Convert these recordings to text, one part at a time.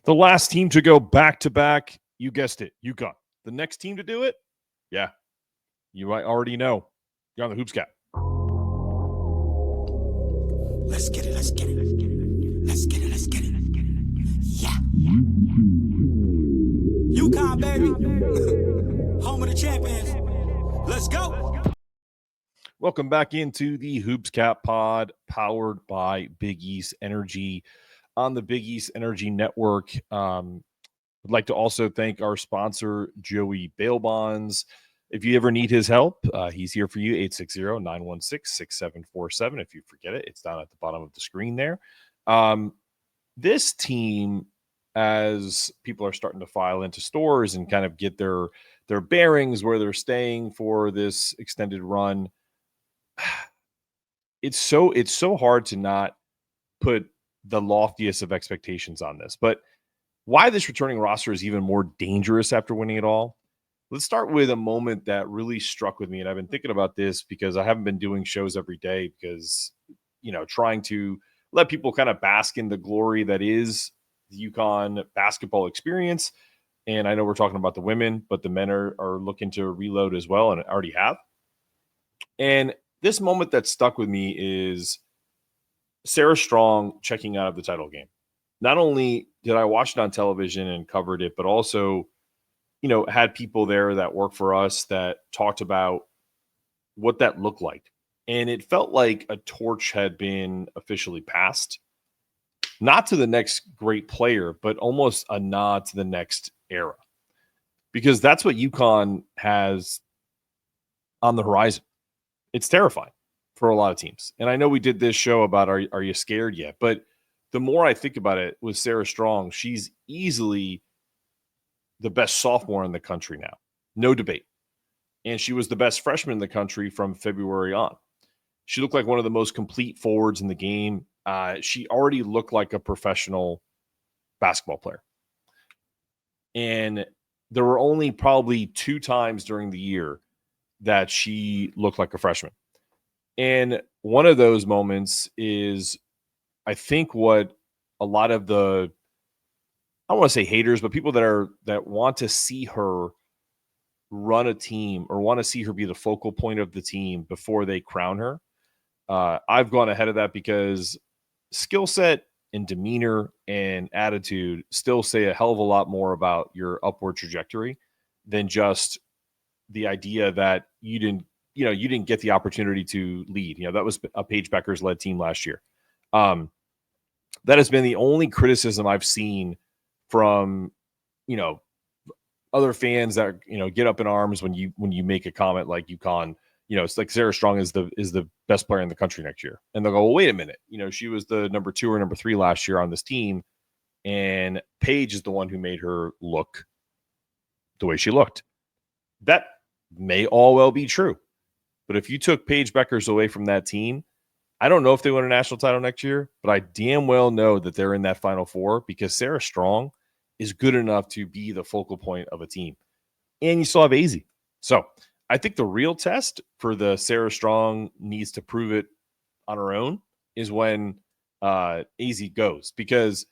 The last team to go back-to-back, you guessed it, UConn. The next team to do it? Yeah, you might already know. You're on the Hoops Cap. Let's get it, let's get it, let's get it, let's get it, let's get it, let's get it. Yeah. UConn, baby. Home of the champions. Let's go. Welcome back into the Hoops Cap pod, powered by Big East Energy on the Big East Energy Network. I'd like to also thank our sponsor, Joey Bail Bonds. If you ever need his help, he's here for you, 860-916-6747. If you forget it, it's down at the bottom of the screen there. This team, as people are starting to file into stores and kind of get their bearings where they're staying for this extended run, it's so hard to not put the loftiest of expectations on this. But why this returning roster is even more dangerous after winning it all. Let's start with a moment that really struck with me. And I've been thinking about this because I haven't been doing shows every day because, trying to let people kind of bask in the glory that is the UConn basketball experience. And I know we're talking about the women, but the men are looking to reload as well and already have. And this moment that stuck with me is Sarah Strong checking out of the title game. Not only did I watch it on television and covered it, but also, had people there that work for us that talked about what that looked like. And it felt like a torch had been officially passed, not to the next great player, but almost a nod to the next era, because that's what UConn has on the horizon. It's terrifying for a lot of teams. And I know we did this show about are you scared yet? But the more I think about it with Sarah Strong, she's easily the best sophomore in the country now. No debate. And she was the best freshman in the country from February on. She looked like one of the most complete forwards in the game. She already looked like a professional basketball player. And there were only probably 2 times during the year that she looked like a freshman. And one of those moments is, I think, what a lot of the, I don't want to say haters, but people that want to see her run a team or want to see her be the focal point of the team before they crown her. I've gone ahead of that because skill set and demeanor and attitude still say a hell of a lot more about your upward trajectory than just the idea that you didn't get the opportunity to lead. That was a Paige Bueckers led team last year. That has been the only criticism I've seen from, other fans that, get up in arms when you make a comment like UConn, it's like Sarah Strong is the best player in the country next year. And they'll go, well, wait a minute. She was the number 2 or number 3 last year on this team. And Paige is the one who made her look the way she looked. That may all well be true. But if you took Paige Bueckers away from that team, I don't know if they win a national title next year, but I damn well know that they're in that Final Four because Sarah Strong is good enough to be the focal point of a team. And you still have Azzi. So I think the real test for the Sarah Strong needs to prove it on her own is when Azzi goes. Because,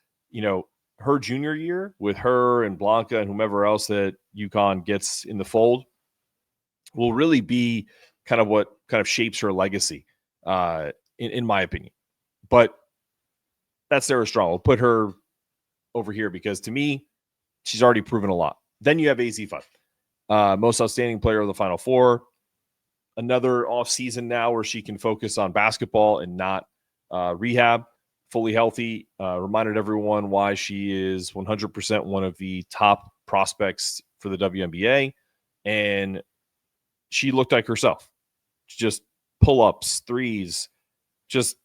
her junior year with her and Blanca and whomever else that UConn gets in the fold will really be kind of what kind of shapes her legacy, in my opinion. But that's Sarah Strong. We'll put her over here because to me, she's already proven a lot. Then you have Azzi Fudd, most outstanding player of the Final Four. Another offseason now where she can focus on basketball and not rehab. Fully healthy. Reminded everyone why she is 100% one of the top prospects for the WNBA. And she looked like herself. Just pull-ups, threes, just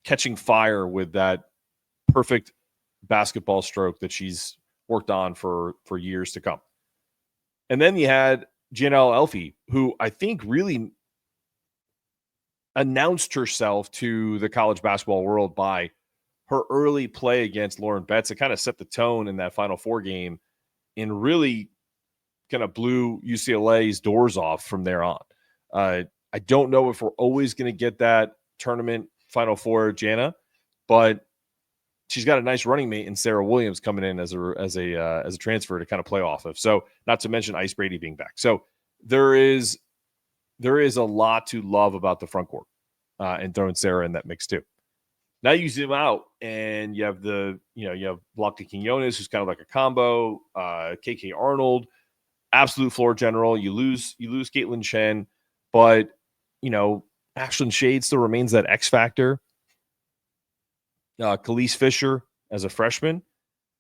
catching fire with that perfect basketball stroke that she's worked on for years to come. And then you had Geno Auriemma, who I think really announced herself to the college basketball world by her early play against Lauren Betts. It kind of set the tone in that Final Four game and really kind of blew UCLA's doors off from there on. I don't know if we're always going to get that tournament Final Four Jana, but she's got a nice running mate in Serah Williams coming in as a transfer to kind of play off of. So not to mention Ice Brady being back. So there is a lot to love about the front court, and throwing Serah in that mix too. Now you zoom out and you have you have Blanca Quinonez, who's kind of like a combo, KK Arnold, absolute floor general. You lose Caitlin Chen, but Ashlyn Shade still remains that X factor. Khalees Fisher as a freshman.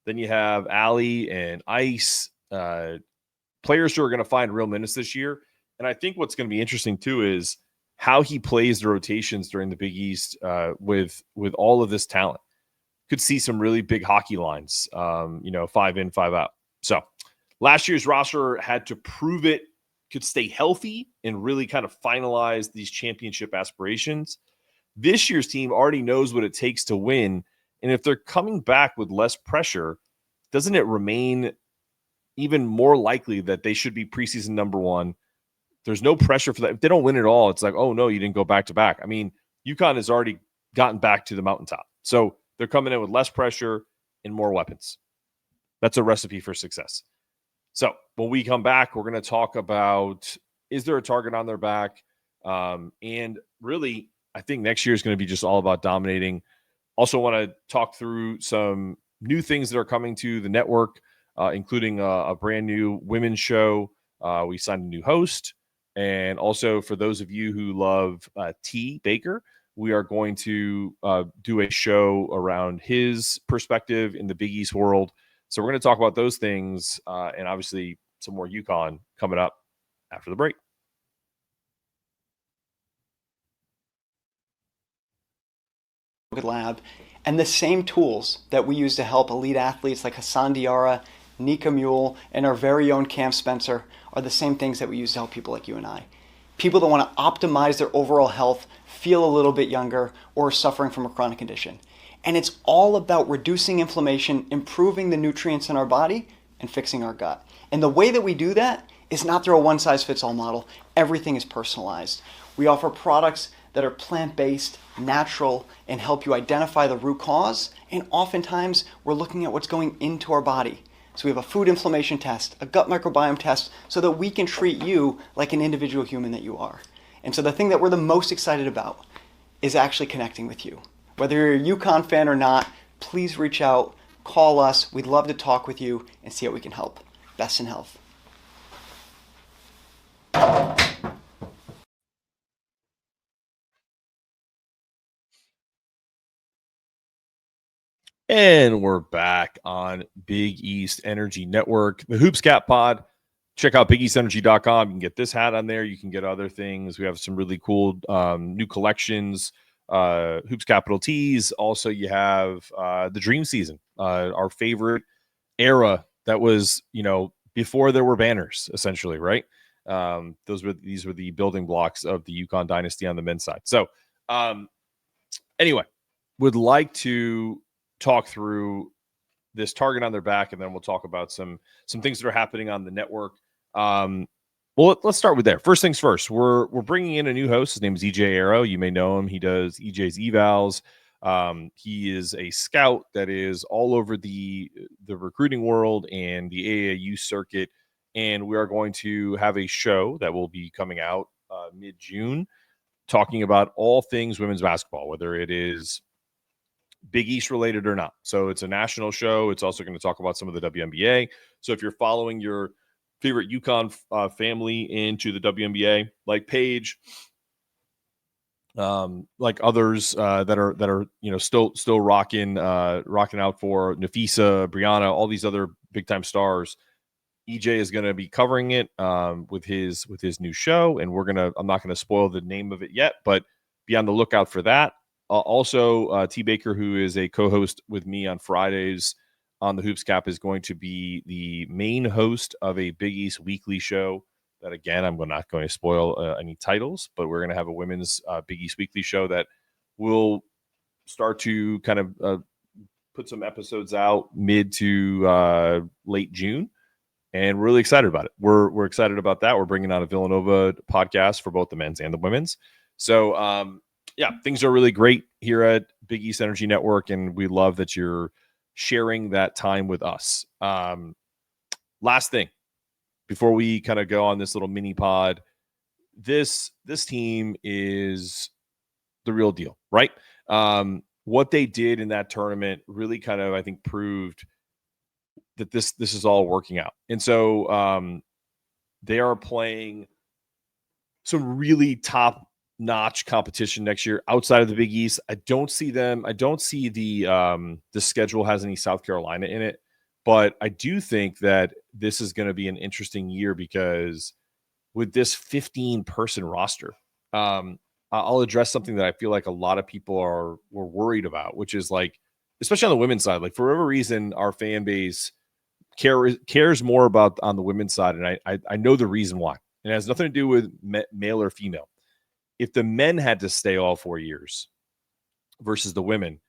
Then you have Allie and Ice, players who are going to find real minutes this year. And I think what's going to be interesting too is how he plays the rotations during the Big East with all of this talent. Could see some really big hockey lines, 5 in, 5 out. So last year's roster had to prove it could stay healthy and really kind of finalize these championship aspirations. This year's team already knows what it takes to win. And if they're coming back with less pressure, doesn't it remain even more likely that they should be preseason number one? There's no pressure for that. If they don't win at all, it's like, oh no, you didn't go back to back. I mean, UConn has already gotten back to the mountaintop. So they're coming in with less pressure and more weapons. That's a recipe for success. So when we come back, we're going to talk about, is there a target on their back? And really, I think next year is going to be just all about dominating. Also want to talk through some new things that are coming to the network, including a brand new women's show. We signed a new host. And also for those of you who love T. Baker, we are going to do a show around his perspective in the Big East world. So we're going to talk about those things and obviously some more UConn coming up after the break. Lab, and the same tools that we use to help elite athletes like Hassan Diarra, Nika Mule, and our very own Cam Spencer are the same things that we use to help people like you and I. People that want to optimize their overall health, feel a little bit younger, or are suffering from a chronic condition. And it's all about reducing inflammation, improving the nutrients in our body, and fixing our gut. And the way that we do that is not through a one-size-fits-all model. Everything is personalized. We offer products that are plant-based, natural, and help you identify the root cause. And oftentimes, we're looking at what's going into our body. So we have a food inflammation test, a gut microbiome test, so that we can treat you like an individual human that you are. And so the thing that we're the most excited about is actually connecting with you. Whether you're a UConn fan or not, please reach out, call us. We'd love to talk with you and see how we can help. Best in health. And we're back on Big East Energy Network, the Hoops Cap Pod. Check out BigEastEnergy.com. You can get this hat on there. You can get other things. We have some really cool new collections, Hoops Capital Tees. Also, you have the Dream Season, our favorite era that was, before there were banners, essentially, right? These were the building blocks of the UConn dynasty on the men's side. So, anyway, would like to talk through this target on their back, and then we'll talk about some things that are happening on the network. Well, let's start with there. First things first, we're bringing in a new host. His name is EJ Arrow. You may know him. He does EJ's evals. He is a scout that is all over the recruiting world and the AAU circuit, and we are going to have a show that will be coming out mid-June talking about all things women's basketball, whether it is Big East related or not. So it's a national show. It's also going to talk about some of the WNBA. So if you're following your favorite UConn family into the WNBA, like Paige, like others that are still rocking out for Nafisa, Brianna, all these other big time stars, EJ is going to be covering it with his new show, and I'm not going to spoil the name of it yet, but be on the lookout for that. Also, T. Baker, who is a co-host with me on Fridays on the Hoops Cap, is going to be the main host of a Big East weekly show that, again, I'm not going to spoil any titles, but we're going to have a women's Big East weekly show that will start to kind of put some episodes out mid to late June, and we're really excited about it. We're excited about that. We're bringing on a Villanova podcast for both the men's and the women's. So, yeah, things are really great here at Big East Energy Network, and we love that you're sharing that time with us. Last thing before we kind of go on this little mini pod, this team is the real deal, right? What they did in that tournament really kind of, I think, proved that this is all working out. And so they are playing some really top-notch competition next year outside of the Big East. I don't see the schedule has any South Carolina in it, but I do think that this is going to be an interesting year because with this 15-person roster, I'll address something that I feel like a lot of people were worried about, which is like, especially on the women's side, like for whatever reason, our fan base cares more about on the women's side, and I know the reason why. It has nothing to do with male or female. If the men had to stay all 4 years versus the women,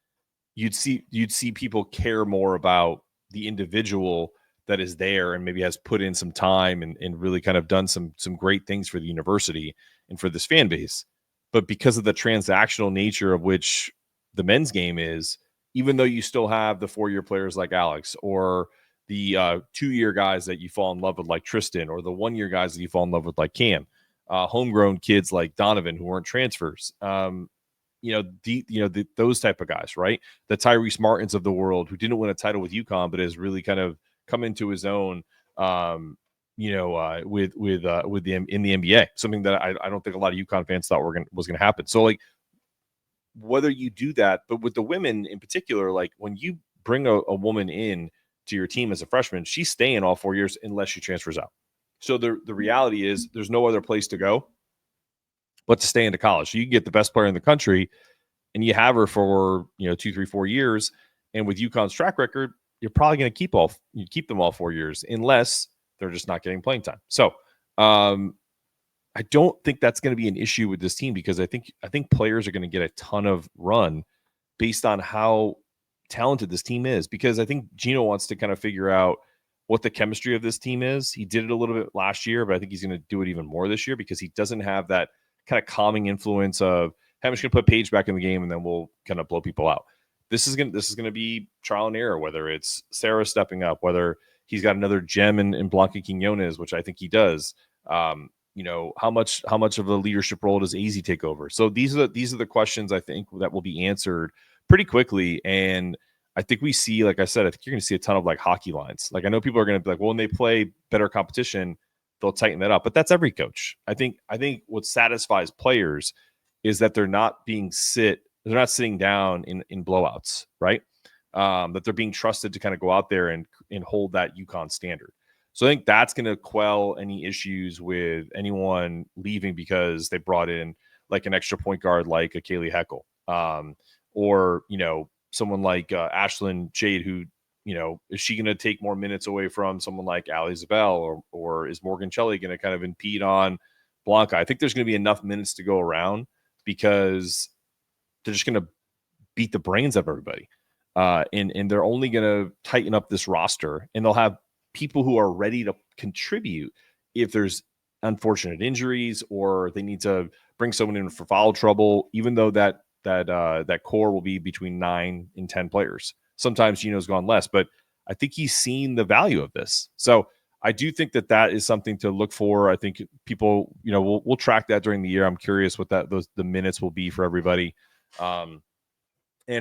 you'd see people care more about the individual that is there and maybe has put in some time and really kind of done some great things for the university and for this fan base. But because of the transactional nature of which the men's game is, even though you still have the 4-year players like Alex, or the 2-year guys that you fall in love with like Tristan, or the 1-year guys that you fall in love with like Cam, homegrown kids like Donovan who weren't transfers, those type of guys, right? The Tyrese Martins of the world who didn't win a title with UConn, but has really kind of come into his own, with the in the NBA, something that I don't think a lot of UConn fans thought was gonna happen. So like, whether you do that, but with the women in particular, like when you bring a woman in to your team as a freshman, she's staying all 4 years unless she transfers out. So the reality is there's no other place to go but to stay into college. So you can get the best player in the country and you have her for 2, 3, 4 years. And with UConn's track record, you're probably going to keep them all 4 years unless they're just not getting playing time. So I don't think that's going to be an issue with this team because I think players are going to get a ton of run based on how talented this team is, because I think Geno wants to kind of figure out what the chemistry of this team is. He did it a little bit last year, but I think he's going to do it even more this year because he doesn't have that kind of calming influence of, hey, I'm just going to put Paige back in the game and then we'll kind of blow people out. This is going to be trial and error, whether it's Serah stepping up, whether he's got another gem in Blanca Quinonez, which I think he does. How much of a leadership role does Azzi take over? So these are the questions I think that will be answered pretty quickly. And I think we see, like I said, I think you're going to see a ton of like hockey lines. Like I know people are going to be like, well, when they play better competition, they'll tighten that up. But that's every coach. I think what satisfies players is that they're not sitting down in blowouts, right? That they're being trusted to kind of go out there and hold that UConn standard. So I think that's going to quell any issues with anyone leaving because they brought in like an extra point guard like a Kayleigh Heckel, or someone like Ashlyn Jade, who is she going to take more minutes away from someone like Ali Zabel, or is Morgan Shelley going to kind of impede on Blanca? I think there's going to be enough minutes to go around because they're just going to beat the brains of everybody, and they're only going to tighten up this roster, and they'll have people who are ready to contribute if there's unfortunate injuries or they need to bring someone in for foul trouble, even though that core will be between 9 and 10 players. Sometimes Geno's gone less, but I think he's seen the value of this. So I do think that is something to look for. I think people, we'll track that during the year. I'm curious what the minutes will be for everybody. And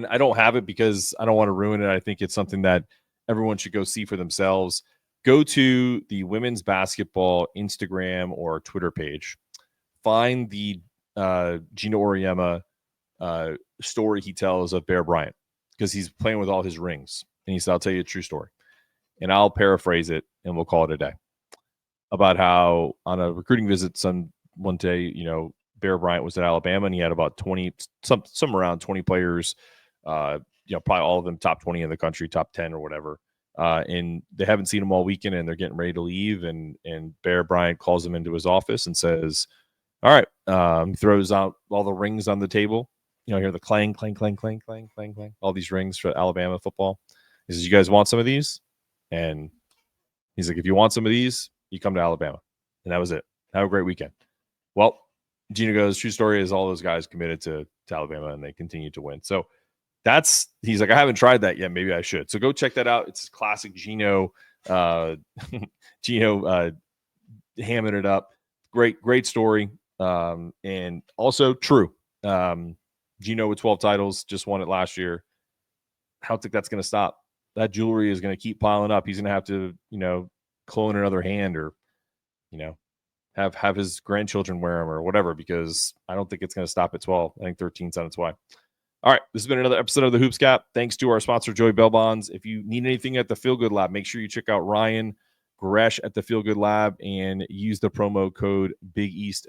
I don't have it because I don't want to ruin it. I think it's something that everyone should go see for themselves. Go to the women's basketball Instagram or Twitter page. Find the Geno Auriemma story he tells of Bear Bryant, because he's playing with all his rings. And he said, I'll tell you a true story. And I'll paraphrase it and we'll call it a day. About how on a recruiting visit one day, Bear Bryant was at Alabama and he had about 20, some around 20 players, probably all of them top 20 in the country, top 10 or whatever. And they haven't seen him all weekend and they're getting ready to leave. And Bear Bryant calls him into his office and says, all right, throws out all the rings on the table. Hear the clang, clang, clang, clang, clang, clang, clang, all these rings for Alabama football. He says, you guys want some of these? And he's like, if you want some of these, you come to Alabama. And that was it. Have a great weekend. Well, Geno goes, true story is all those guys committed to Alabama and they continue to win. So he's like, I haven't tried that yet. Maybe I should. So go check that out. It's classic Geno, Geno hamming it up. Great story. And also true. Geno with 12 titles, just won it last year. I don't think that's going to stop. That jewelry is going to keep piling up. He's going to have to, clone another hand or, have his grandchildren wear them or whatever, because I don't think it's going to stop at 12. I think 13's on its way. All right, this has been another episode of the Hoops Gap. Thanks to our sponsor, Joey Bell Bonds. If you need anything at the Feel Good Lab, make sure you check out Ryan Gresh at the Feel Good Lab and use the promo code Big East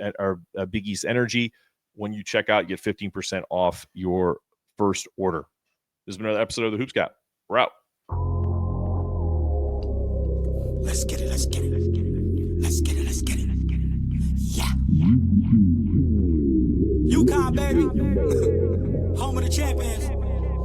Energy. When you check out, you get 15% off your first order. This has been another episode of the Hoops Gap. We're out. Let's get it, let's get it, let's get it. Let's get it, let's get it. Yeah. UConn, baby.